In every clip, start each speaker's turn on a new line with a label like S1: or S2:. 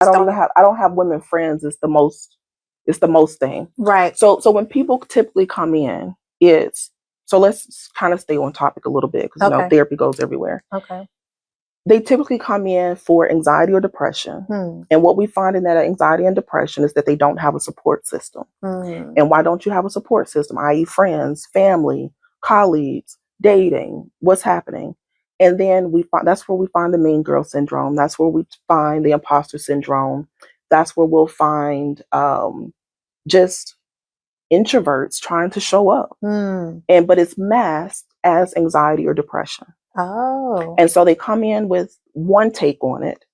S1: I don't have women friends. It's the most thing.
S2: Right.
S1: So when people typically come in, so let's kind of stay on topic a little bit because you know therapy goes everywhere.
S2: Okay.
S1: They typically come in for anxiety or depression. And what we find in that anxiety and depression is that they don't have a support system. And why don't you have a support system, i.e. friends, family, colleagues, dating, what's happening? And then that's where we find the mean girl syndrome. That's where we find the imposter syndrome. That's where we'll find just introverts trying to show up. But it's masked as anxiety or depression.
S2: Oh.
S1: And so they come in with one take on it.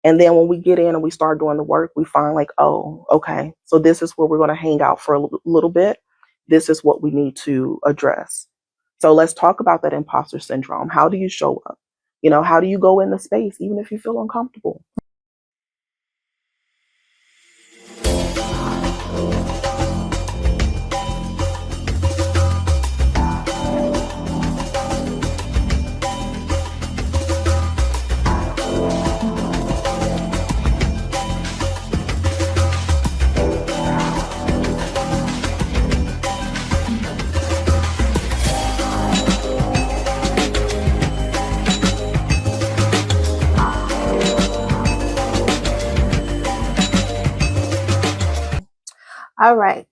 S1: And then when we get in and we start doing the work, we find like, oh, okay, so this is where we're going to hang out for a little bit. This is what we need to address. So let's talk about that imposter syndrome. How do you show up? You know, how do you go in the space, even if you feel uncomfortable?
S2: All right,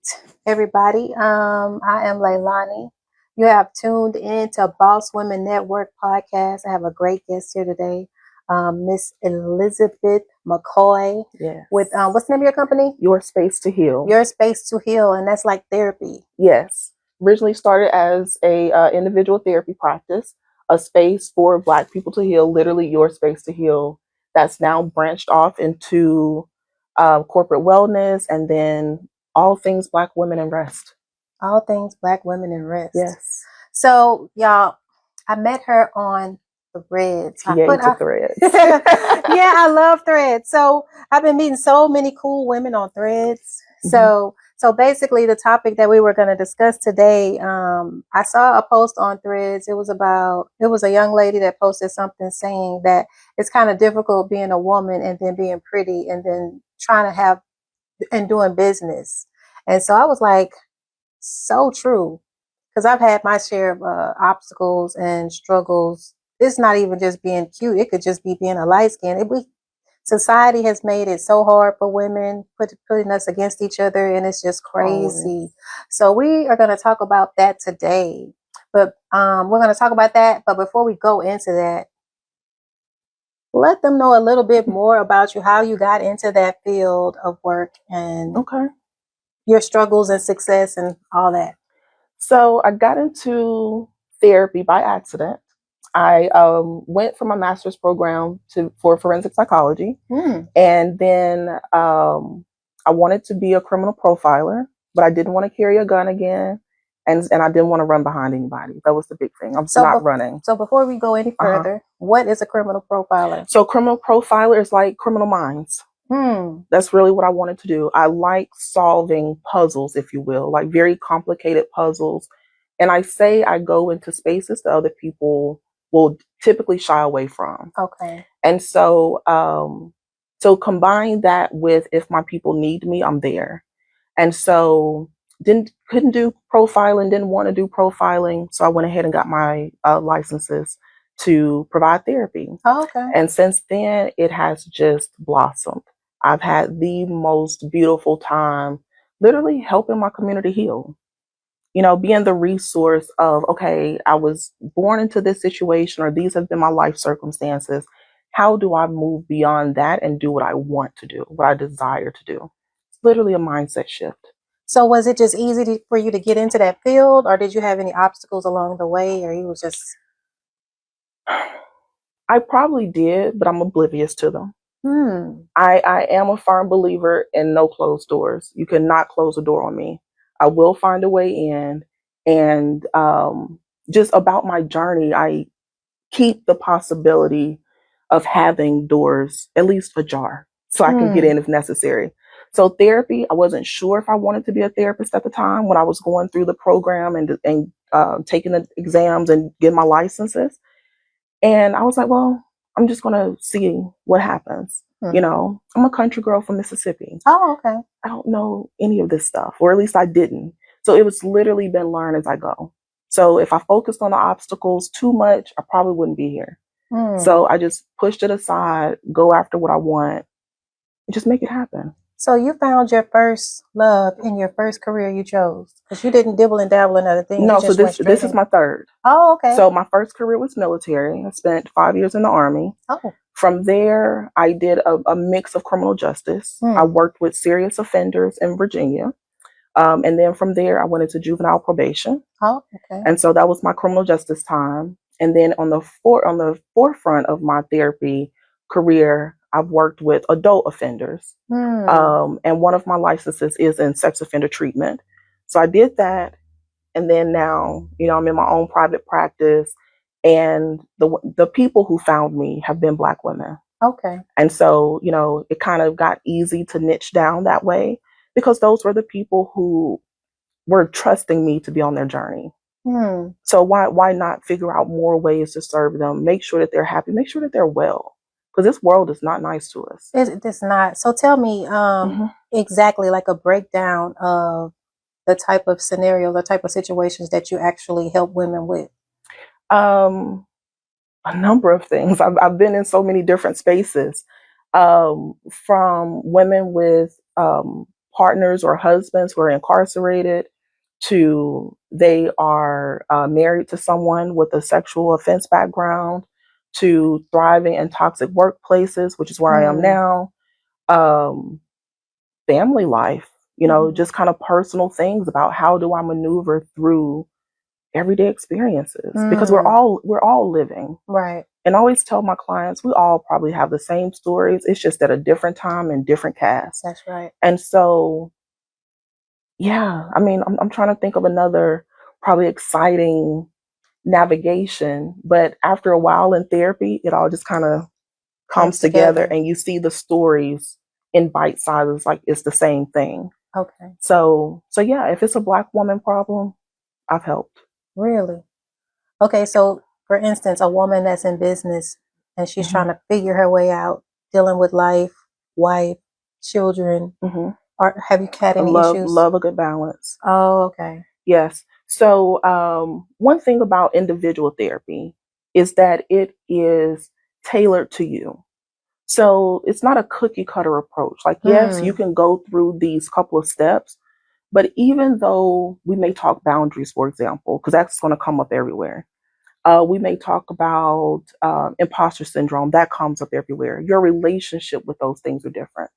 S2: everybody. I am Leilani. You have tuned in to Boss Women Network podcast. I have a great guest here today, Miss Elizabeth McCoy.
S1: Yes.
S2: With what's the name of your company?
S1: Your Space to Heal.
S2: Your Space to Heal, and that's like therapy.
S1: Yes. Originally started as a individual therapy practice, a space for Black people to heal. Literally, Your Space to Heal. That's now branched off into corporate wellness, and then all things Black women and rest.
S2: All things Black women and rest.
S1: Yes.
S2: So, y'all, I met her on Threads.
S1: Threads.
S2: Yeah, I love Threads. So I've been meeting so many cool women on Threads. So basically the topic that we were going to discuss today, I saw a post on Threads. It was a young lady that posted something saying that it's kind of difficult being a woman and then being pretty and then trying to have and doing business. And so I was like, so true. Because I've had my share of obstacles and struggles. It's not even just being cute. It could just be being a light skin. Society has made it so hard for women, putting us against each other, and it's just crazy. So we are going to talk about that today. But we're going to talk about that. But before we go into that, let them know a little bit more about you, how you got into that field of work and your struggles and success and all that.
S1: So I got into therapy by accident. I went for my master's program for forensic psychology. And then I wanted to be a criminal profiler, but I didn't want to carry a gun again. And I didn't want to run behind anybody. That was the big thing. I'm not running.
S2: So before we go any further, what is a criminal profiler?
S1: So criminal profiler is like Criminal Minds. That's really what I wanted to do. I like solving puzzles, if you will, like very complicated puzzles. And I say I go into spaces that other people will typically shy away from.
S2: Okay.
S1: And so, so combine that with if my people need me, I'm there. And so couldn't do profiling, didn't want to do profiling. So I went ahead and got my licenses to provide therapy.
S2: Oh, okay.
S1: And since then, it has just blossomed. I've had the most beautiful time literally helping my community heal. You know, being the resource of, okay, I was born into this situation or these have been my life circumstances. How do I move beyond that and do what I want to do, what I desire to do? It's literally a mindset shift.
S2: So was it just easy for you to get into that field, or did you have any obstacles along the way, or you was just...
S1: I probably did, but I'm oblivious to them. I am a firm believer in no closed doors. You cannot close a door on me. I will find a way in. And just about my journey, I keep the possibility of having doors at least ajar so I can get in if necessary. So therapy, I wasn't sure if I wanted to be a therapist at the time when I was going through the program and taking the exams and getting my licenses. And I was like, well, I'm just going to see what happens. You know, I'm a country girl from Mississippi.
S2: Oh, okay.
S1: I don't know any of this stuff, or at least I didn't. So it was literally been learned as I go. So if I focused on the obstacles too much, I probably wouldn't be here. So I just pushed it aside, go after what I want, and just make it happen.
S2: So you found your first love in your first career you chose, because you didn't dibble and dabble in other things.
S1: No, so this is my third.
S2: Oh, okay.
S1: So my first career was military. I spent 5 years in the Army.
S2: Oh.
S1: From there, I did a mix of criminal justice. I worked with serious offenders in Virginia. And then from there, I went into juvenile probation.
S2: Oh, okay.
S1: And so that was my criminal justice time. And then on the forefront of my therapy career, I've worked with adult offenders. And one of my licenses is in sex offender treatment. So I did that. And then now, you know, I'm in my own private practice. And the people who found me have been Black women.
S2: Okay. And
S1: so, you know, it kind of got easy to niche down that way because those were the people who were trusting me to be on their journey. So why not figure out more ways to serve them, make sure that they're happy, make sure that they're well, because this world is not nice to us.
S2: It's not. So tell me exactly like a breakdown of the type of scenario, the type of situations that you actually help women with.
S1: A number of things. I've been in so many different spaces, from women with partners or husbands who are incarcerated to they are married to someone with a sexual offense background to thriving in toxic workplaces, which is where I am now. Family life, you know, just kind of personal things about how do I maneuver through everyday experiences because we're all living.
S2: Right.
S1: And I always tell my clients, we all probably have the same stories. It's just at a different time and different cast.
S2: That's right.
S1: And so, yeah, I mean, I'm trying to think of another probably exciting navigation, but after a while in therapy, it all just kind of comes together and you see the stories in bite sizes, like it's the same thing.
S2: Okay.
S1: So yeah, if it's a Black woman problem, I've helped.
S2: Really? Okay, so for instance, a woman that's in business and she's trying to figure her way out, dealing with life, wife, children. Or have you had any issues?
S1: Love a good balance.
S2: Oh, okay.
S1: Yes. So one thing about individual therapy is that it is tailored to you. So it's not a cookie cutter approach. Like, yes, you can go through these couple of steps, but even though we may talk boundaries, for example, because that's going to come up everywhere. We may talk about imposter syndrome. That comes up everywhere. Your relationship with those things are different.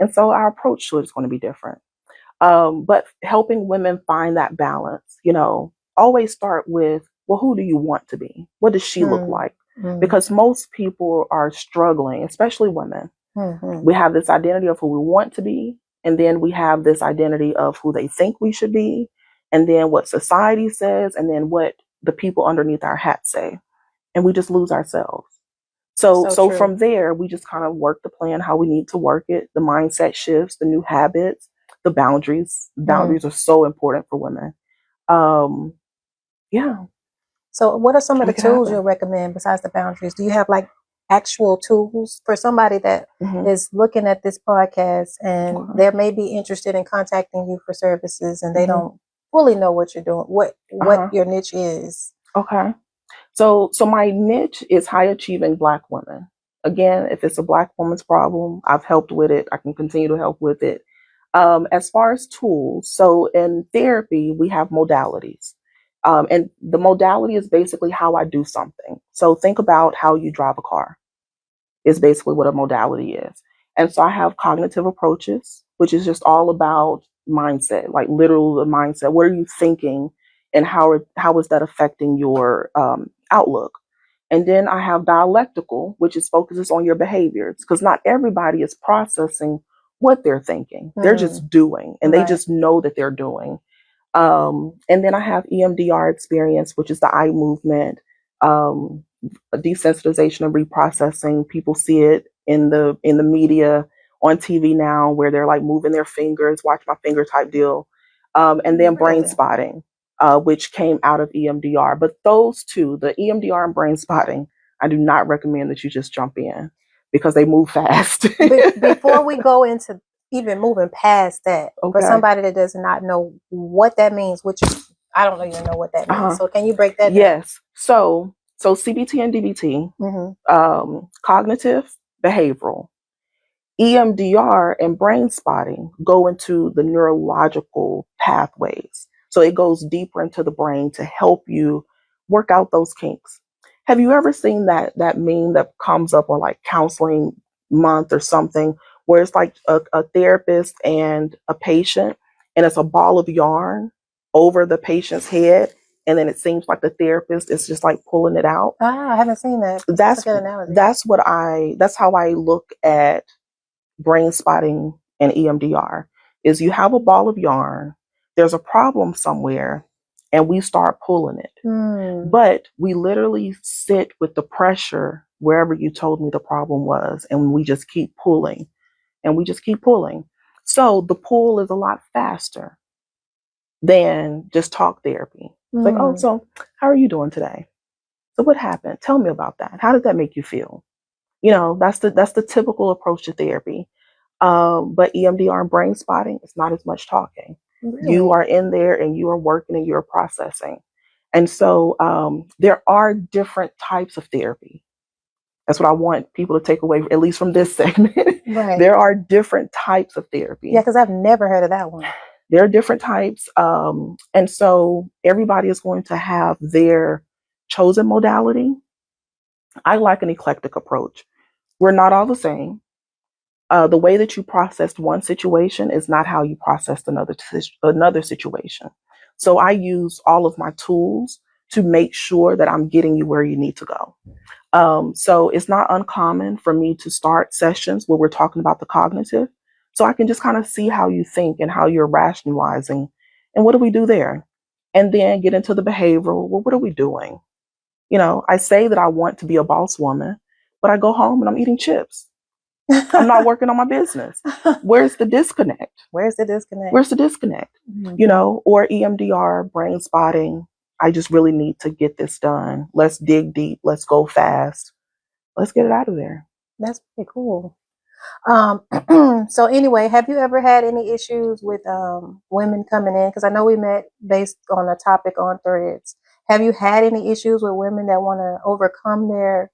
S1: And so our approach to it is going to be different. But helping women find that balance, you know, always start with, well, who do you want to be? What does she look like? Because most people are struggling, especially women. We have this identity of who we want to be. And then we have this identity of who they think we should be. And then what society says. And then what the people underneath our hat say. And we just lose ourselves. So from there, we just kind of work the plan, how we need to work it, the mindset shifts, the new habits, the boundaries. Boundaries are so important for women. Yeah.
S2: So what are some of the tools you'll recommend besides the boundaries? Do you have like actual tools for somebody that is looking at this podcast and they may be interested in contacting you for services and they don't fully know what you're doing, what your niche is?
S1: Okay. So my niche is high achieving Black women. Again, if it's a Black woman's problem, I've helped with it. I can continue to help with it. As far as tools, so in therapy, we have modalities. And the modality is basically how I do something. So think about how you drive a car is basically what a modality is. And so I have cognitive approaches, which is just all about mindset, like literal the mindset. What are you thinking and how is that affecting your outlook? And then I have dialectical, which is focuses on your behaviors, because not everybody is processing what they're thinking. They're just doing, and they just know that they're doing. And then I have EMDR experience, which is the eye movement, desensitization and reprocessing. People see it in the media, on TV now, where they're like moving their fingers, watch my finger type deal. And then brain spotting, which came out of EMDR. But those two, the EMDR and brain spotting, I do not recommend that you just jump in. because they move fast.
S2: Before we go into even moving past that, for somebody that does not know what that means, which I don't even know what that means. So can you break that down?
S1: Yes. So CBT and DBT, cognitive, behavioral. EMDR and brain spotting go into the neurological pathways. So it goes deeper into the brain to help you work out those kinks. Have you ever seen that meme that comes up on like counseling month or something, where it's like a therapist and a patient, and it's a ball of yarn over the patient's head, and then it seems like the therapist is just like pulling it out?
S2: I haven't seen that.
S1: That's how I look at brain spotting and EMDR. Is you have a ball of yarn, there's a problem somewhere, and we start pulling it. But we literally sit with the pressure wherever you told me the problem was, and we just keep pulling, and we just keep pulling. So the pull is a lot faster than just talk therapy. It's like, oh, so how are you doing today? So what happened? Tell me about that. How did that make you feel? That's the typical approach to therapy. But EMDR and brain spotting, it's not as much talking. Really? You are in there and you are working and you're processing. And so there are different types of therapy. That's what I want people to take away, at least from this segment. Right. There are different types of therapy.
S2: Yeah, because I've never heard of that one.
S1: There are different types. And so everybody is going to have their chosen modality. I like an eclectic approach. We're not all the same. The way that you processed one situation is not how you processed another situation. So I use all of my tools to make sure that I'm getting you where you need to go. So it's not uncommon for me to start sessions where we're talking about the cognitive, so I can just kind of see how you think and how you're rationalizing, and what do we do there? And then get into the behavioral. Well, what are we doing? I say that I want to be a boss woman, but I go home and I'm eating chips. I'm not working on my business. Where's the disconnect?
S2: Where's the disconnect?
S1: Mm-hmm. Or EMDR, brain spotting. I just really need to get this done. Let's dig deep. Let's go fast. Let's get it out of there.
S2: That's pretty cool. So anyway, have you ever had any issues with women coming in? Because I know we met based on a topic on Threads. Have you had any issues with women that want to overcome their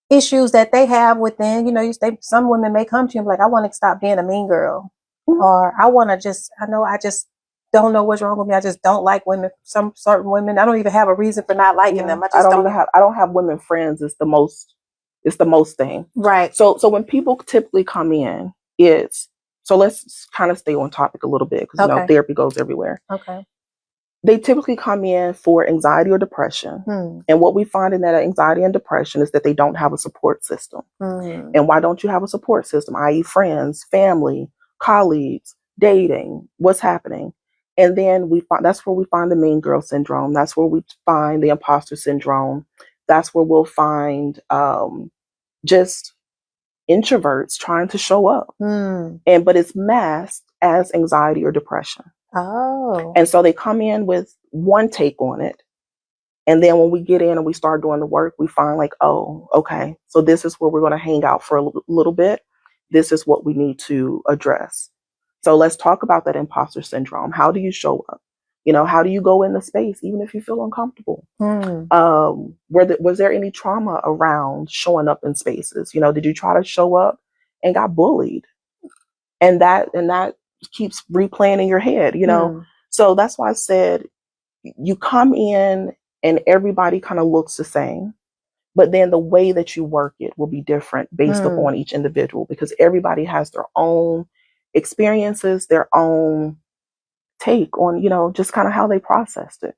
S2: issues that they have within? Some women may come to you and be like, I want to stop being a mean girl. Mm-hmm. Or I just don't know what's wrong with me. I just don't like women. Some certain women, I don't even have a reason for not liking them. I
S1: don't have women friends. It's the most thing.
S2: Right.
S1: So when people typically come in, let's kind of stay on topic a little bit, because therapy goes everywhere.
S2: Okay.
S1: They typically come in for anxiety or depression. And what we find in that anxiety and depression is that they don't have a support system. And why don't you have a support system? I.e. friends, family, colleagues, dating, what's happening? And then that's where we find the mean girl syndrome. That's where we find the imposter syndrome. That's where we'll find just introverts trying to show up. But it's masked as anxiety or depression.
S2: Oh.
S1: And so they come in with one take on it. And then when we get in and we start doing the work, we find like, oh, okay, so this is where we're going to hang out for a little bit. This is what we need to address. So let's talk about that imposter syndrome. How do you show up? How do you go in the space, even if you feel uncomfortable? Was there any trauma around showing up in spaces? Did you try to show up and got bullied? And that keeps replaying in your head, So that's why I said you come in and everybody kind of looks the same, but then the way that you work it will be different based upon each individual, because everybody has their own experiences, their own take on, just kind of how they processed it.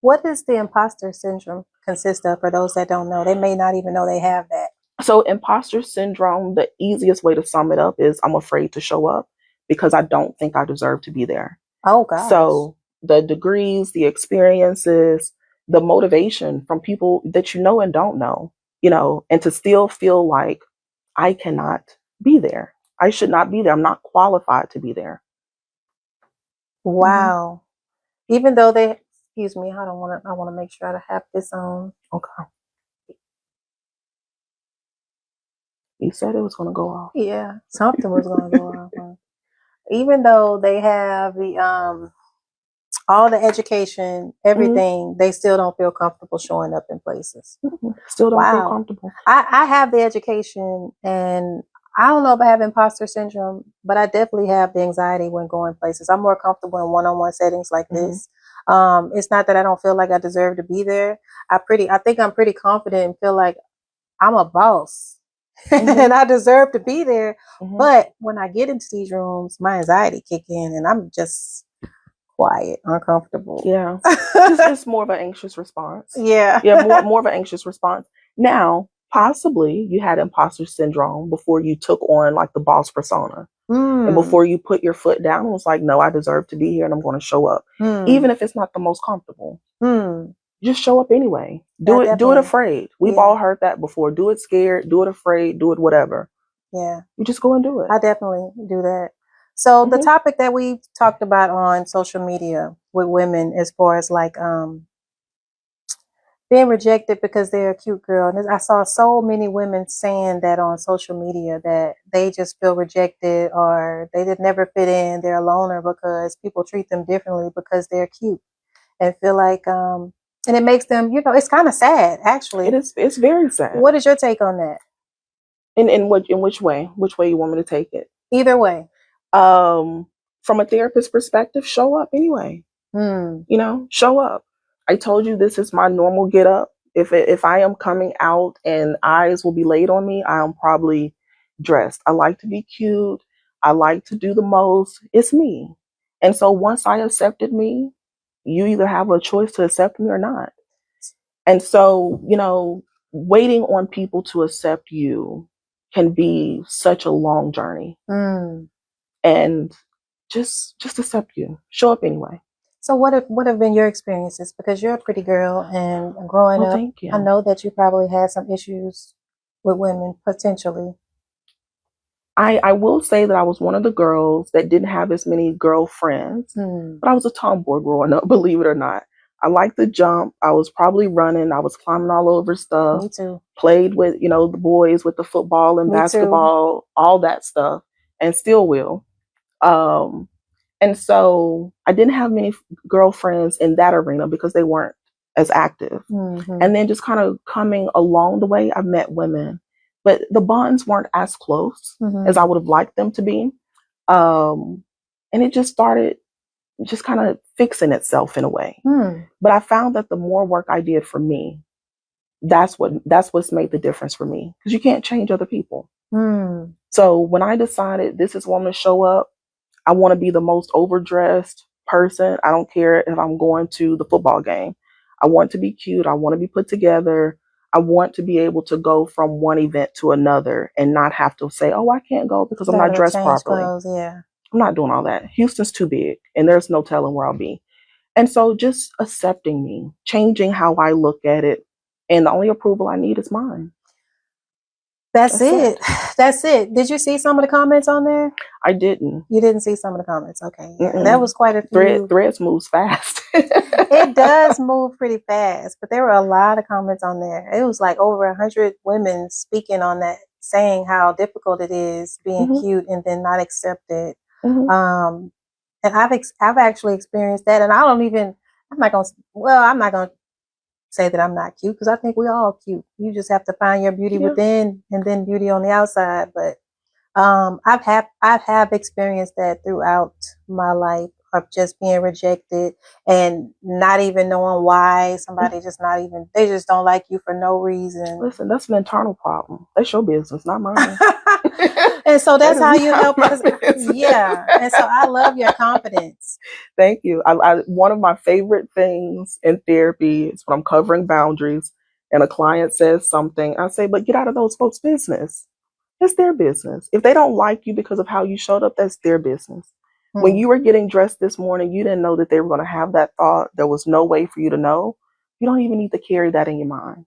S2: What does the imposter syndrome consist of, for those that don't know? They may not even know they have that.
S1: So imposter syndrome, the easiest way to sum it up is I'm afraid to show up because I don't think I deserve to be there.
S2: Oh, gosh.
S1: So the degrees, the experiences, the motivation from people that you know and don't know, and to still feel like I cannot be there. I should not be there. I'm not qualified to be there.
S2: Wow. Even though excuse me, I want to make sure I have this on.
S1: Okay. He said it was going to go off.
S2: Yeah, something was going to go off. Even though they have the all the education, everything, they still don't feel comfortable showing up in places.
S1: Still don't feel comfortable.
S2: I have the education, and I don't know if I have imposter syndrome, but I definitely have the anxiety when going places. I'm more comfortable in one-on-one settings like this. It's not that I don't feel like I deserve to be there. I think I'm pretty confident and feel like I'm a boss and I deserve to be there. But when I get into these rooms, my anxiety kick in and I'm just quiet, uncomfortable.
S1: Yeah. It's more of an anxious response.
S2: Yeah.
S1: More of an anxious response. Now, possibly you had imposter syndrome before you took on like the boss persona. And before you put your foot down, it was like, no, I deserve to be here and I'm going to show up. Even if it's not the most comfortable. Just show up anyway. Do it afraid. We've all heard that before. Do it scared, do it afraid, do it whatever.
S2: Yeah.
S1: You just go and do it.
S2: I definitely do that. So the topic that we talked about on social media with women as far as like being rejected because they're a cute girl. And I saw so many women saying that on social media that they just feel rejected or they did never fit in. They're a loner because people treat them differently because they're cute and feel like, and it makes them, it's kind of sad actually.
S1: It is. It's very sad.
S2: What is your take on that?
S1: In which way? Which way you want me to take it?
S2: Either way.
S1: From a therapist perspective, show up anyway. Show up. I told you this is my normal get up. If I am coming out and eyes will be laid on me, I am probably dressed. I like to be cute. I like to do the most. It's me. And so once I accepted me, you either have a choice to accept me or not. And so, waiting on people to accept you can be such a long journey. And just accept you. Show up anyway.
S2: So what have been your experiences? Because you're a pretty girl and growing up,
S1: thank you.
S2: I know that you probably had some issues with women potentially.
S1: I will say that I was one of the girls that didn't have as many girlfriends, but I was a tomboy growing up, believe it or not. I liked to jump. I was probably running. I was climbing all over stuff.
S2: Me too.
S1: Played with, the boys with the football and basketball, all that stuff, and still will. And so I didn't have many girlfriends in that arena because they weren't as active. And then just kind of coming along the way, I've met women, but the bonds weren't as close as I would have liked them to be. And it just started just kind of fixing itself in a way. But I found that the more work I did for me, that's what's made the difference for me, because you can't change other people. So when I decided this is when I'm going to show up, I want to be the most overdressed person. I don't care if I'm going to the football game. I want to be cute. I want to be put together. I want to be able to go from one event to another and not have to say, oh, I can't go because I'm not dressed properly.
S2: Clothes, yeah.
S1: I'm not doing all that. Houston's too big and there's no telling where I'll be. And so just accepting me, changing how I look at it. And the only approval I need is mine.
S2: That's it. That's it. Did you see some of the comments on there?
S1: I didn't.
S2: You didn't see some of the comments. Okay. Yeah, that was quite a few.
S1: Threads moves fast.
S2: It does move pretty fast, but there were a lot of comments on there. It was like over 100 women speaking on that, saying how difficult it is being cute and then not accepted. And I've actually experienced that, and I'm not gonna say that I'm not cute, because I think we're all cute. You just have to find your beauty within and then beauty on the outside. But I have experienced that throughout my life, of just being rejected and not even knowing why. Somebody they just don't like you for no reason.
S1: Listen, that's an internal problem. That's your business, not mine.
S2: And so that's how you help us. Yeah. And so I love your confidence.
S1: Thank you. One of my favorite things in therapy is when I'm covering boundaries and a client says something, I say, but get out of those folks' business. It's their business. If they don't like you because of how you showed up, that's their business. When you were getting dressed this morning, you didn't know that they were going to have that thought. There was no way for you to know. You don't even need to carry that in your mind.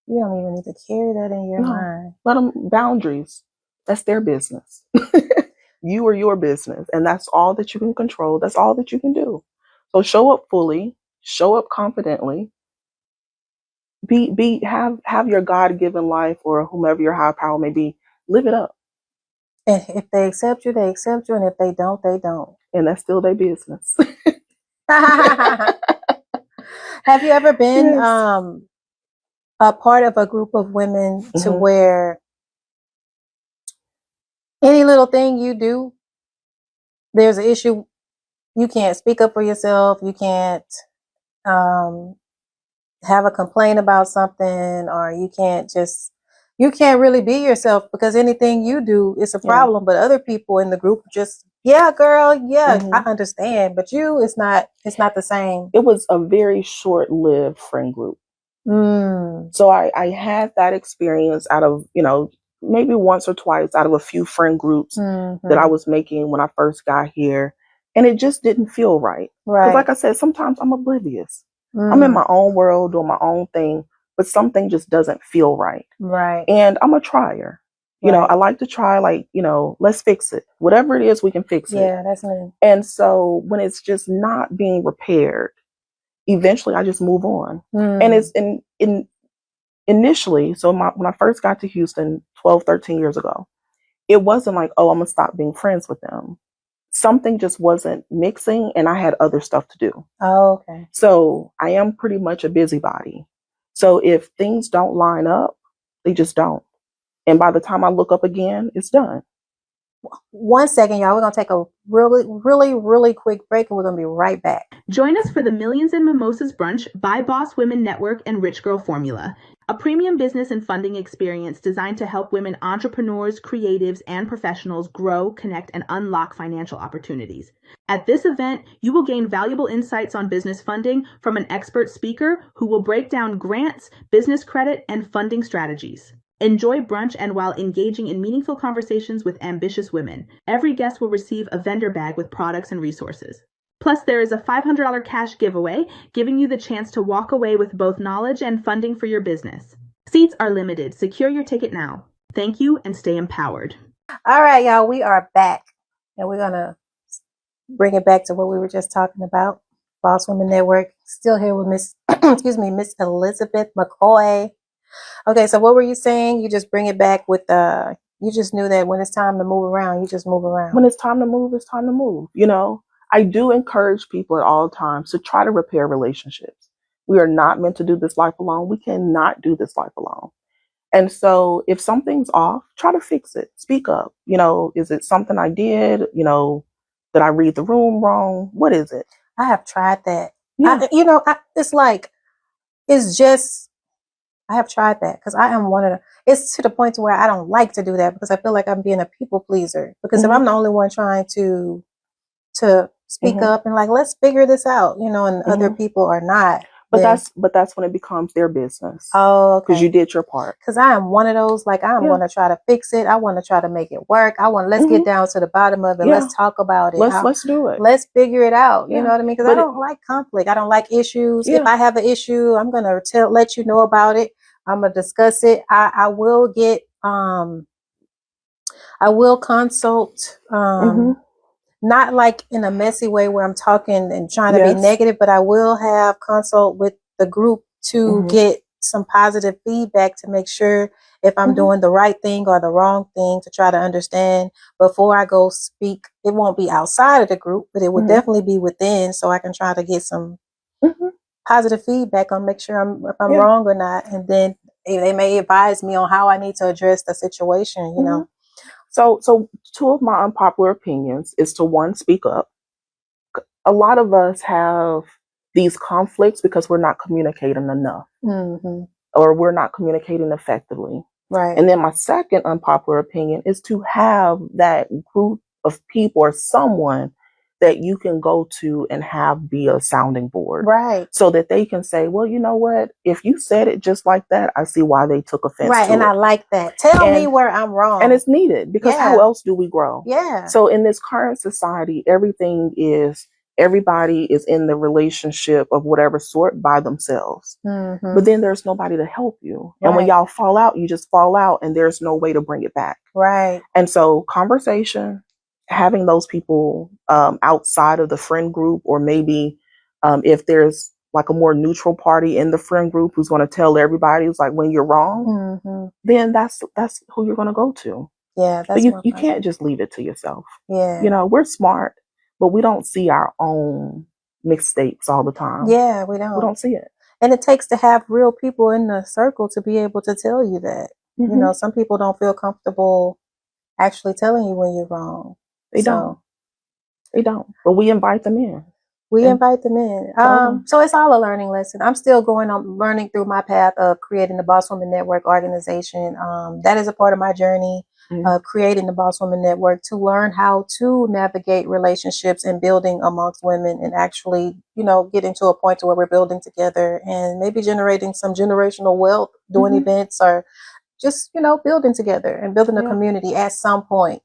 S2: You don't even need to carry that in your mind.
S1: Let them, boundaries. That's their business. You are your business. And that's all that you can control. That's all that you can do. So show up fully, show up confidently, have your God-given life, or whomever your higher power may be, live it up.
S2: And if they accept you, they accept you. And if they don't, they don't.
S1: And that's still their business.
S2: Have you ever been a part of a group of women to where any little thing you do, there's an issue, you can't speak up for yourself, you can't have a complaint about something, or you can't really be yourself because anything you do is a problem, but other people in the group just, yeah, girl, yeah, I understand, but it's not the same.
S1: It was a very short-lived friend group. So I had that experience out of, maybe once or twice out of a few friend groups that I was making when I first got here. And it just didn't feel right. Because like I said, sometimes I'm oblivious. I'm in my own world doing my own thing, but something just doesn't feel right.
S2: Right.
S1: And I'm a trier. You know, I like to try, let's fix it. Whatever it is, we can fix it.
S2: Yeah, that's me.
S1: And so when it's just not being repaired, eventually I just move on. And it's initially, so when I first got to Houston 12, 13 years ago, it wasn't like, oh, I'm going to stop being friends with them. Something just wasn't mixing and I had other stuff to do.
S2: Oh, okay.
S1: So I am pretty much a busybody. So if things don't line up, they just don't. And by the time I look up again, it's done.
S2: 1 second, y'all. We're going to take a really, really, really quick break and we're going to be right back.
S3: Join us for the Millions in Mimosas Brunch by Boss Women Network and Rich Girl Formula, a premium business and funding experience designed to help women entrepreneurs, creatives, and professionals grow, connect, and unlock financial opportunities. At this event, you will gain valuable insights on business funding from an expert speaker who will break down grants, business credit, and funding strategies. Enjoy brunch, and while engaging in meaningful conversations with ambitious women, every guest will receive a vendor bag with products and resources. Plus, there is a $500 cash giveaway, giving you the chance to walk away with both knowledge and funding for your business. Seats are limited. Secure your ticket now. Thank you, and stay empowered.
S2: All right, y'all, we are back, and we're going to bring it back to what we were just talking about. Boss Women Network, still here with Miss Elizabeth McCoy. Okay, so what were you saying? You just bring it back with you just knew that when it's time to move around, you just move around.
S1: When it's time to move, it's time to move. I do encourage people at all times to try to repair relationships. We are not meant to do this life alone. We cannot do this life alone. And so if something's off, try to fix it. Speak up. Is it something I did? Did I read the room wrong? What is it?
S2: I have tried that.
S1: Yeah.
S2: I have tried that because I am one of it's to the point to where I don't like to do that because I feel like I'm being a people pleaser. Because if I'm the only one trying to speak up and let's figure this out, and other people are not.
S1: But that's when it becomes their business.
S2: Oh, okay.
S1: Because you did your part.
S2: Because I am one of those, I'm going to try to fix it. I want to try to make it work. Let's get down to the bottom of it. Yeah. Let's talk about it.
S1: Let's do it.
S2: Let's figure it out. You know what I mean? Because I don't like conflict. I don't like issues. Yeah. If I have an issue, I'm going to let you know about it. I'm going to discuss it. I will get, I will consult, not like in a messy way where I'm talking and trying to be negative, but I will have consult with the group to get some positive feedback to make sure if I'm doing the right thing or the wrong thing, to try to understand before I go speak. It won't be outside of the group, but it will definitely be within, so I can try to get some positive feedback on make sure if I'm wrong or not. And then they may advise me on how I need to address the situation, you know.
S1: So two of my unpopular opinions is to, one, speak up. A lot of us have these conflicts because we're not communicating enough or we're not communicating effectively.
S2: Right.
S1: And then my second unpopular opinion is to have that group of people or someone that you can go to and have be a sounding board.
S2: Right.
S1: So that they can say, well, you know what? If you said it just like that, I see why they took offense to
S2: and
S1: it.
S2: I like that. Tell me where I'm wrong.
S1: And it's needed because how else do we grow?
S2: Yeah.
S1: So in this current society, everybody is in the relationship of whatever sort by themselves. But then there's nobody to help you. And when y'all fall out, you just fall out and there's no way to bring it back.
S2: Right.
S1: And so conversation, having those people outside of the friend group, or maybe if there's like a more neutral party in the friend group who's going to tell everybody, it's like when you're wrong, then that's who you're going to go to.
S2: Yeah,
S1: But
S2: that's more
S1: you
S2: fun.
S1: can't just leave it to yourself.
S2: Yeah.
S1: You know, we're smart, but we don't see our own mistakes all the time.
S2: Yeah, we
S1: We
S2: don't.
S1: don't see it.
S2: And it takes to have real people in the circle to be able to tell you that. You know, some people don't feel comfortable actually telling you when you're wrong.
S1: They don't. They don't. But we invite them in.
S2: We invite them in. So it's all a learning lesson. I'm still going on learning through my path of creating the Boss Woman Network organization. That is a part of my journey of creating the Boss Woman Network, to learn how to navigate relationships and building amongst women, and actually, you know, getting to a point to where we're building together and maybe generating some generational wealth, doing events, or just, you know, building together and building a community at some point.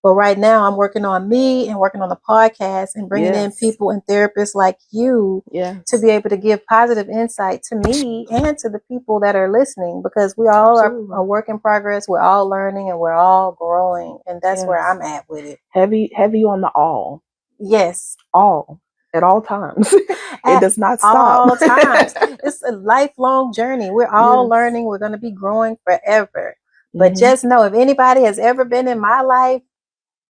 S2: But right now I'm working on me and working on the podcast and bringing in people and therapists like you to be able to give positive insight to me and to the people that are listening, because we all are a work in progress. We're all learning and we're all growing. And that's where I'm at with it.
S1: Heavy on the all.
S2: Yes.
S1: All. At all times. It does not stop.
S2: All times. It's a lifelong journey. We're all learning. We're going to be growing forever. But just know, if anybody has ever been in my life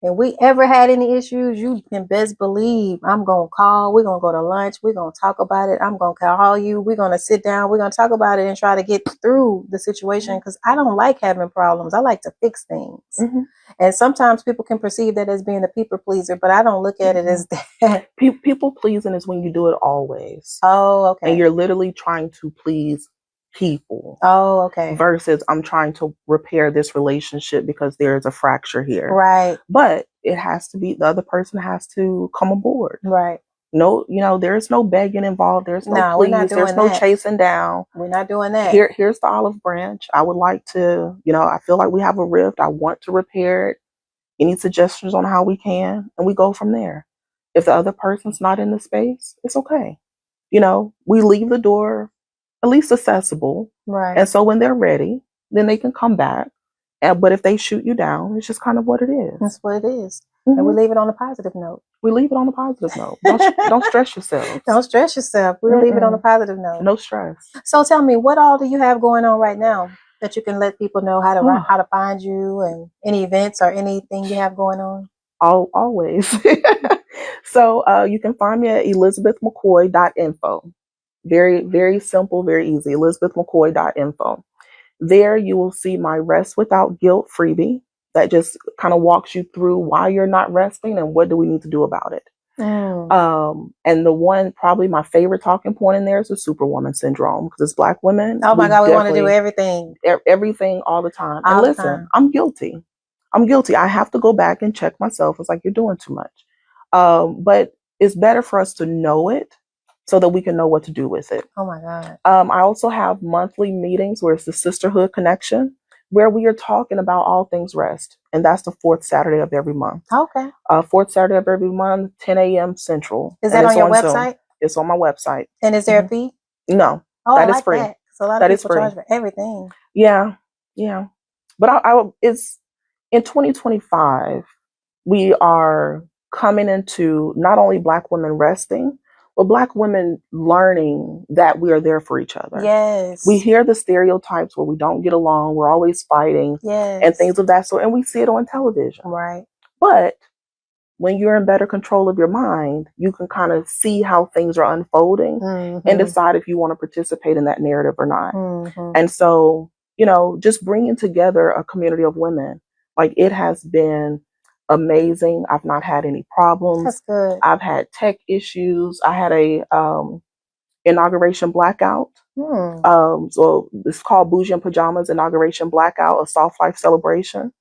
S2: and we ever had any issues, you can best believe I'm going to call. We're going to go to lunch. We're going to talk about it. I'm going to call you. We're going to sit down. We're going to talk about it and try to get through the situation, because I don't like having problems. I like to fix things. And sometimes people can perceive that as being a people pleaser, but I don't look at it as that.
S1: People pleasing is when you do it always.
S2: Oh, okay.
S1: And you're literally trying to please people.
S2: Oh, okay.
S1: Versus I'm trying to repair this relationship because there's a fracture here.
S2: Right.
S1: But it has to be, the other person has to come aboard.
S2: Right.
S1: No, you know, there's no begging involved. There's no please. There's no chasing down.
S2: We're not doing that.
S1: Here's the olive branch. I would like to, you know, I feel like we have a rift. I want to repair it. Any suggestions on how we can? And we go from there. If the other person's not in the space, it's okay. You know, we leave the door at least accessible.
S2: Right.
S1: And so when they're ready, then they can come back. But if they shoot you down, it's just kind of what it is.
S2: That's what it is. And we leave it on a positive note.
S1: We leave it on a positive note. Don't stress yourself.
S2: Don't stress yourself. We'll leave it on a positive note.
S1: No stress.
S2: So tell me, what all do you have going on right now that you can let people know how to find you, and any events or anything you have going on?
S1: Always. So you can find me at elizabethmccoy.info. Very, very simple, very easy. elizabethmccoy.info. There you will see my Rest Without Guilt freebie that just kind of walks you through why you're not resting and what do we need to do about it. And the one, probably my favorite talking point in there is the Superwoman syndrome, because as Black women,
S2: oh my God, we want to do everything.
S1: Everything all the time.
S2: All
S1: and listen,
S2: time.
S1: I'm guilty. I have to go back and check myself. It's like, you're doing too much. But it's better for us to know it so that we can know what to do with it.
S2: Oh my God.
S1: I also have monthly meetings where it's the Sisterhood Connection, where we are talking about all things rest. And that's the fourth Saturday of every month.
S2: Okay.
S1: Fourth Saturday of every month, 10 a.m. Central.
S2: Is that on your website?
S1: Zoom. It's on my website.
S2: And is there a fee?
S1: No.
S2: Oh,
S1: that
S2: I
S1: is
S2: like
S1: free.
S2: That. So a lot of people charge for everything.
S1: Yeah. Yeah. But it's in 2025, we are coming into not only Black women resting, but Black women learning that we are there for each other.
S2: Yes.
S1: We hear the stereotypes where we don't get along, we're always fighting, and things of that sort, and we see it on television.
S2: Right.
S1: But when you're in better control of your mind, you can kind of see how things are unfolding and decide if you want to participate in that narrative or not. And so, you know, just bringing together a community of women, like, it has been amazing. I've not had any problems.
S2: That's good.
S1: I've had tech issues. I had a inauguration blackout. So it's called Bougie and Pajamas Inauguration Blackout, a soft life celebration,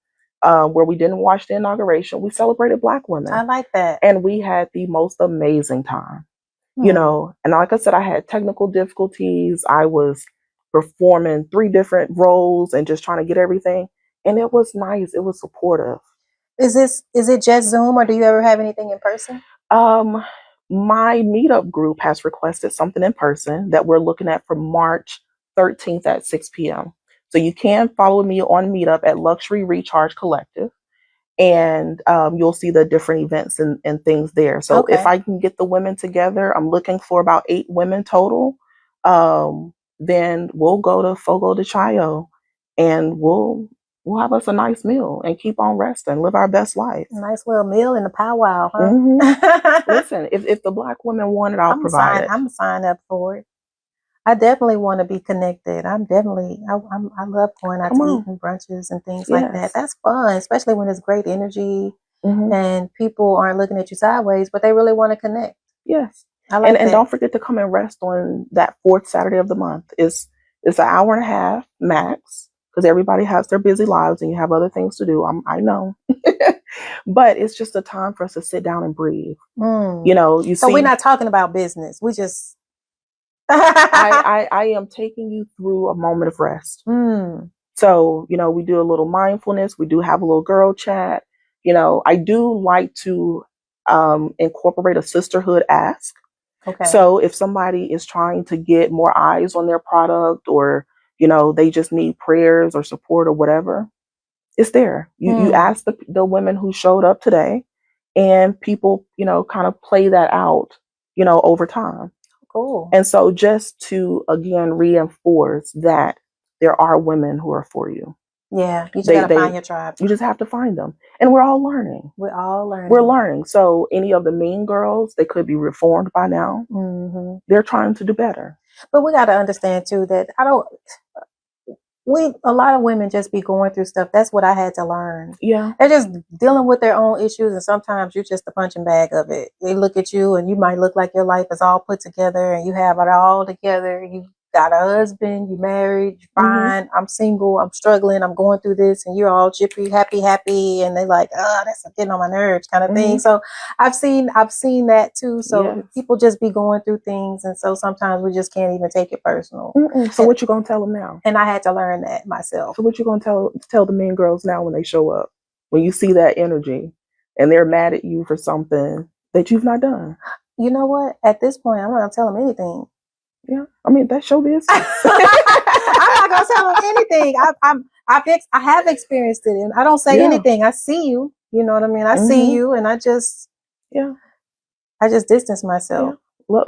S1: where we didn't watch the inauguration. We celebrated Black women.
S2: I like that.
S1: And we had the most amazing time, you know. And like I said, I had technical difficulties. I was performing 3 different roles and just trying to get everything. And it was nice. It was supportive.
S2: Is it just Zoom, or do you ever have anything in person?
S1: My meetup group has requested something in person that we're looking at for March 13th at 6 p.m. So you can follow me on Meetup at Luxury Recharge Collective, and you'll see the different events and things there. So if I can get the women together, I'm looking for about 8 women total. Then we'll go to Fogo de Chao and we'll we'll have us a nice meal and keep on resting, live our best life.
S2: Nice little meal in the powwow, huh?
S1: Mm-hmm. Listen, if the Black women want it, I'll provide it.
S2: I'm sign up for it. I definitely want to be connected. I love going out to eat and brunches and things like that. That's fun, especially when it's great energy and people aren't looking at you sideways, but they really want to connect.
S1: Yes.
S2: I like
S1: and don't forget to come and rest on that fourth Saturday of the month. It's an hour and a half max, because everybody has their busy lives and you have other things to do. I know. But it's just a time for us to sit down and breathe. You know,
S2: so we're not talking about business. We just
S1: I am taking you through a moment of rest. So, you know, we do a little mindfulness. We do have a little girl chat. You know, I do like to incorporate a sisterhood ask.
S2: Okay.
S1: So if somebody is trying to get more eyes on their product, or, you know, they just need prayers or support or whatever, it's there. You ask the women who showed up today, and people, you know, kind of play that out, you know, over time.
S2: Cool.
S1: And so just to, again, reinforce that there are women who are for you.
S2: Yeah, you just got to find your tribe.
S1: You just have to find them. And we're all learning. We're learning. So any of the mean girls, they could be reformed by now. They're trying to do better.
S2: But we got to understand, too, that a lot of women just be going through stuff. That's what I had to learn.
S1: Yeah.
S2: They're just dealing with their own issues, and sometimes you're just a punching bag of it. They look at you and you might look like your life is all put together and you have it all together. You got a husband, you married, you're fine. I'm single, I'm struggling, I'm going through this, and you're all chippy, happy, and they like, that's getting on my nerves kind of thing. So I've seen that too. So people just be going through things, and so sometimes we just can't even take it personal.
S1: So what you gonna tell them now?
S2: And I had to learn that myself.
S1: So what you gonna tell the mean girls now when they show up, when you see that energy and they're mad at you for something that you've not done?
S2: You know what? At this point, I'm not gonna tell them anything.
S1: Yeah, I mean, that's your business.
S2: I'm not gonna tell them anything. I have experienced it, and I don't say anything. I see you. You know what I mean? I see you, and I just distance myself.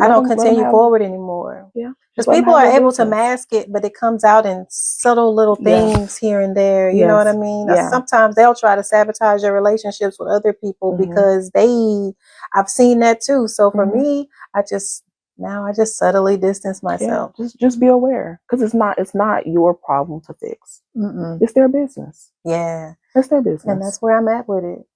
S2: I don't continue forward anymore.
S1: Yeah,
S2: because people are able to mask it, but it comes out in subtle little things here and there. You know what I mean? Sometimes they'll try to sabotage your relationships with other people because I've seen that too. So for me, I just subtly distance myself.
S1: Just be aware, because it's not your problem to fix. It's their business.
S2: Yeah,
S1: it's their business,
S2: and that's where I'm at with it.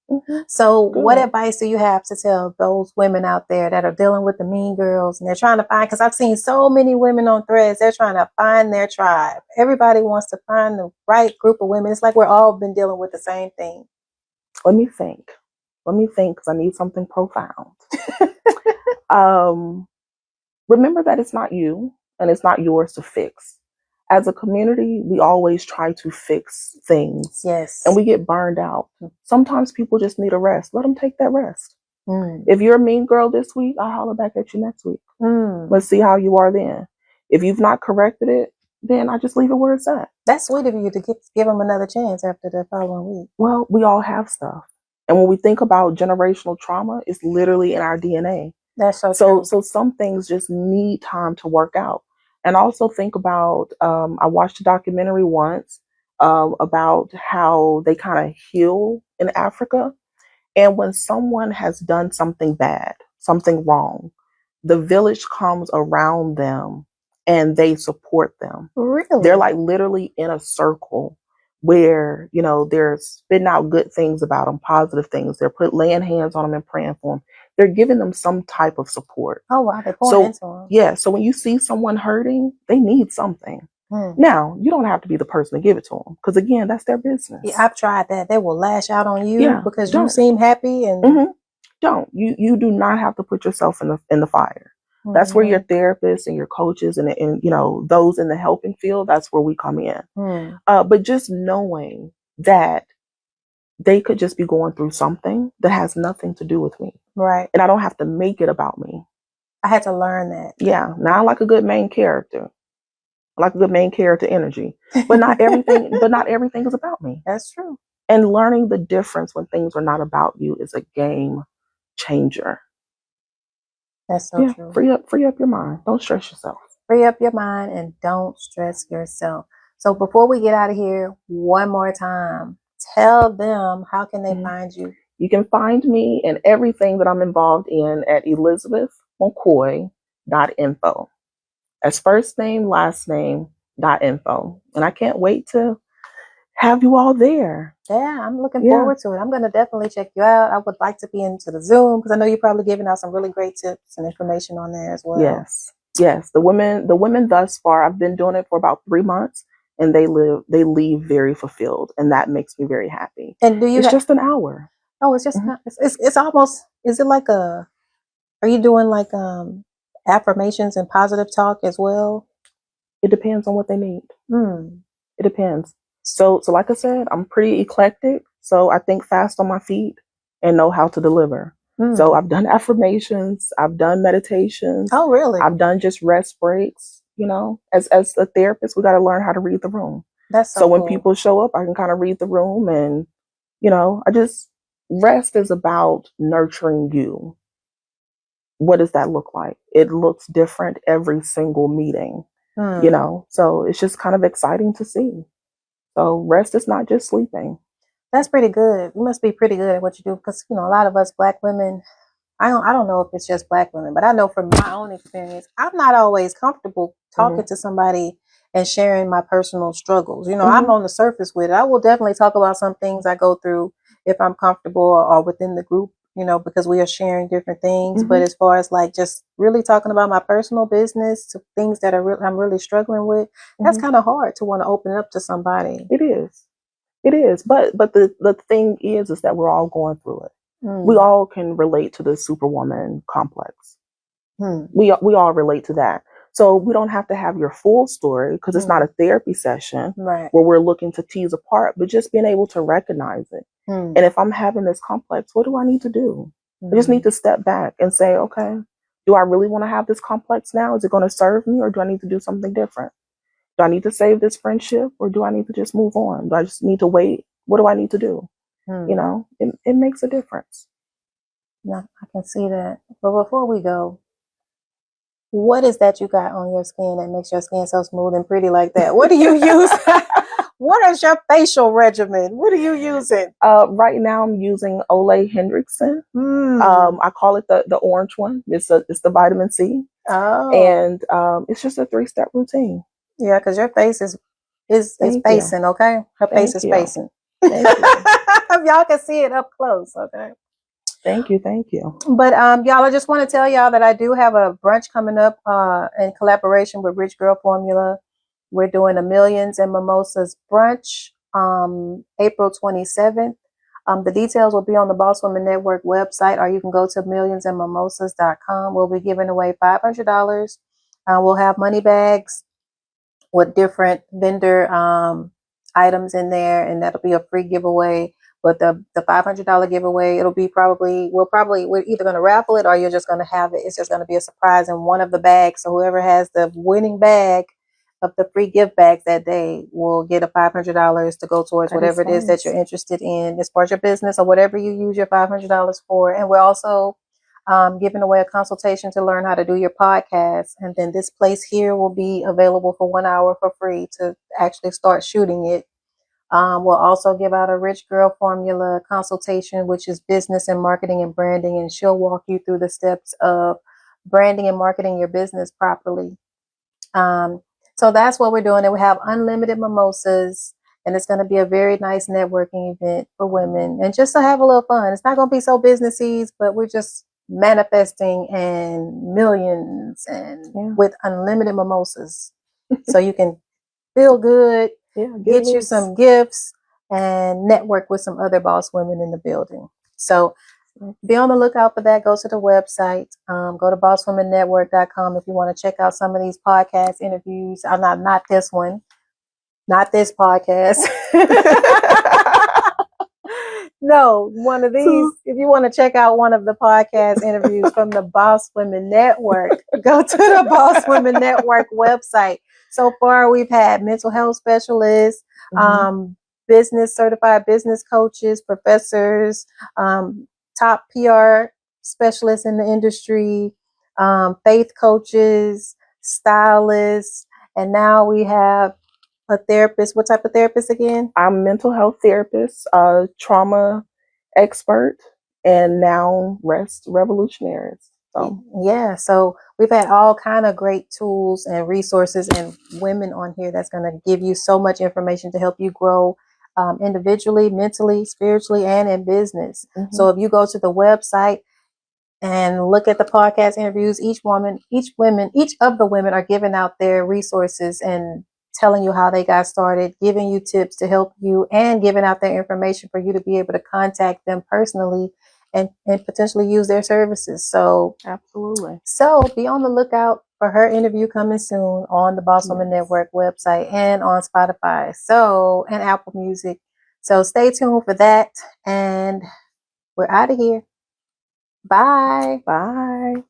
S2: So, what advice do you have to tell those women out there that are dealing with the mean girls and they're trying to find? Because I've seen so many women on Threads. They're trying to find their tribe. Everybody wants to find the right group of women. It's like we're all been dealing with the same thing.
S1: Let me think, because I need something profound. Remember that it's not you and it's not yours to fix. As a community, we always try to fix things.
S2: Yes.
S1: And we get burned out. Sometimes people just need a rest. Let them take that rest. If you're a mean girl this week, I'll holler back at you next week. Let's see how you are then. If you've not corrected it, then I just leave it where it's at.
S2: That's sweet of you to give them another chance after the following week.
S1: Well, we all have stuff. And when we think about generational trauma, it's literally in our DNA.
S2: That's so true.
S1: So some things just need time to work out. And also think about, I watched a documentary once about how they kind of heal in Africa. And when someone has done something bad, something wrong, the village comes around them and they support them.
S2: Really?
S1: They're like literally in a circle where, you know, they're spitting out good things about them, positive things. They're laying hands on them and praying for them. They're giving them some type of support.
S2: Oh, wow. They're pouring into them.
S1: Yeah. So when you see someone hurting, they need something. Now, you don't have to be the person to give it to them, because, again, that's their business.
S2: Yeah, I've tried that. They will lash out on you because you seem happy. And
S1: Don't. You do not have to put yourself in the fire. That's where your therapists and your coaches and you know, those in the helping field, that's where we come in. But just knowing that they could just be going through something that has nothing to do with me.
S2: Right.
S1: And I don't have to make it about me.
S2: I had to learn that.
S1: Yeah. Now I like a good main character. I like a good main character energy. But not everything is about me.
S2: That's true.
S1: And learning the difference when things are not about you is a game changer.
S2: That's so true.
S1: Free up your mind. Don't stress yourself.
S2: Free up your mind and don't stress yourself. So before we get out of here, one more time, tell them how can they find you?
S1: You can find me and everything that I'm involved in at elizabethmccoy.info. As first name, last name, .info. And I can't wait to have you all there.
S2: Yeah, I'm looking forward to it. I'm going to definitely check you out. I would like to be into the Zoom because I know you're probably giving out some really great tips and information on there as well.
S1: Yes. The women thus far, I've been doing it for about 3 months, and they leave very fulfilled, and that makes me very happy.
S2: And it's
S1: just an hour.
S2: Oh, it's just it's almost. Is it like are you doing like affirmations and positive talk as well?
S1: It depends on what they need. It depends. So like I said, I'm pretty eclectic. So I think fast on my feet and know how to deliver. So I've done affirmations. I've done meditations.
S2: Oh, really?
S1: I've done just rest breaks. You know, as a therapist, we got to learn how to read the room.
S2: That's
S1: so when people show up, I can kind of read the room, and rest is about nurturing you. What does that look like? It looks different every single meeting. So it's just kind of exciting to see. So rest is not just sleeping.
S2: That's pretty good. You must be pretty good at what you do because, a lot of us Black women, I don't know if it's just Black women, but I know from my own experience, I'm not always comfortable talking to somebody and sharing my personal struggles. I'm on the surface with it. I will definitely talk about some things I go through if I'm comfortable or within the group, because we are sharing different things. But as far as like just really talking about my personal business to things that I'm really struggling with, that's kind of hard to want to open up to somebody.
S1: It is. But the thing is that we're all going through it. We all can relate to the superwoman complex. We all relate to that. So we don't have to have your full story because it's not a therapy session where we're looking to tease apart, but just being able to recognize it. And if I'm having this complex, what do I need to do? I just need to step back and say, okay, do I really want to have this complex now? Is it going to serve me, or do I need to do something different? Do I need to save this friendship, or do I need to just move on? Do I just need to wait? What do I need to do? It makes a difference.
S2: Yeah, I can see that. But before we go, what is that you got on your skin that makes your skin so smooth and pretty like that? What do you use? What is your facial regimen? What are you using?
S1: Right now I'm using Ole Hendrickson. I call it the orange one. It's the vitamin C.
S2: Oh.
S1: And it's just a 3-step routine.
S2: Yeah, because your face is facing, okay? Her face is facing. Y'all can see it up close, okay?
S1: Thank you.
S2: But y'all, I just want to tell y'all that I do have a brunch coming up in collaboration with Rich Girl Formula. We're doing a Millions and Mimosas brunch April 27th. The details will be on the Boss Women Network website, or you can go to millionsandmimosas.com. We'll be giving away $500. We'll have money bags with different vendor items in there, and that'll be a free giveaway. But the $500 giveaway, we're either going to raffle it or you're just going to have it. It's just going to be a surprise in one of the bags. So whoever has the winning bag of the free gift bags that day will get a $500 to go towards whatever it is that you're interested in as far as your business or whatever you use your $500 for. And we're also giving away a consultation to learn how to do your podcast. And then this place here will be available for 1 hour for free to actually start shooting it. We'll also give out a Rich Girl Formula consultation, which is business and marketing and branding. And she'll walk you through the steps of branding and marketing your business properly. So that's what we're doing. And we have unlimited mimosas. And it's going to be a very nice networking event for women. And just to have a little fun. It's not going to be so businessy, but we're just manifesting and millions and with unlimited mimosas. So you can feel good. Get you some gifts and network with some other boss women in the building. So be on the lookout for that. Go to the website. Go to bosswomennetwork.com if you want to check out some of these podcast interviews. Not this one. Not this podcast. No, one of these. If you want to check out one of the podcast interviews from the Boss Women Network, go to the Boss Women Network website. So far, we've had mental health specialists, certified business coaches, professors, top PR specialists in the industry, faith coaches, stylists, and now we have a therapist. What type of therapist again?
S1: I'm a mental health therapist, trauma expert, and now rest revolutionaries. So
S2: yeah, so we've had all kind of great tools and resources and women on here that's going to give you so much information to help you grow individually, mentally, spiritually, and in business.
S1: Mm-hmm.
S2: So if you go to the website and look at the podcast interviews, each of the women are giving out their resources and telling you how they got started, giving you tips to help you, and giving out their information for you to be able to contact them personally and potentially use their services. So
S1: absolutely.
S2: So be on the lookout for her interview coming soon on the Boss Woman Network website and on Spotify. And Apple Music. So stay tuned for that. And we're out of here. Bye.
S1: Bye.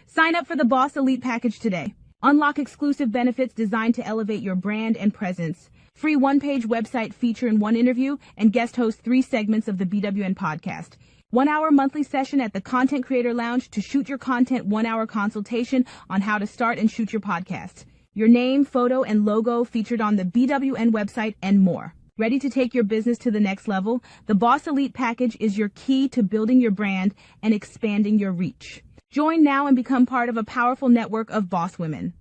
S3: Sign up for the Boss Elite package today. Unlock exclusive benefits designed to elevate your brand and presence. Free one-page website feature in one interview and guest host 3 segments of the BWN podcast. 1-hour monthly session at the Content Creator Lounge to shoot your content 1-hour consultation on how to start and shoot your podcast. Your name, photo, and logo featured on the BWN website and more. Ready to take your business to the next level? The Boss Elite package is your key to building your brand and expanding your reach. Join now and become part of a powerful network of boss women.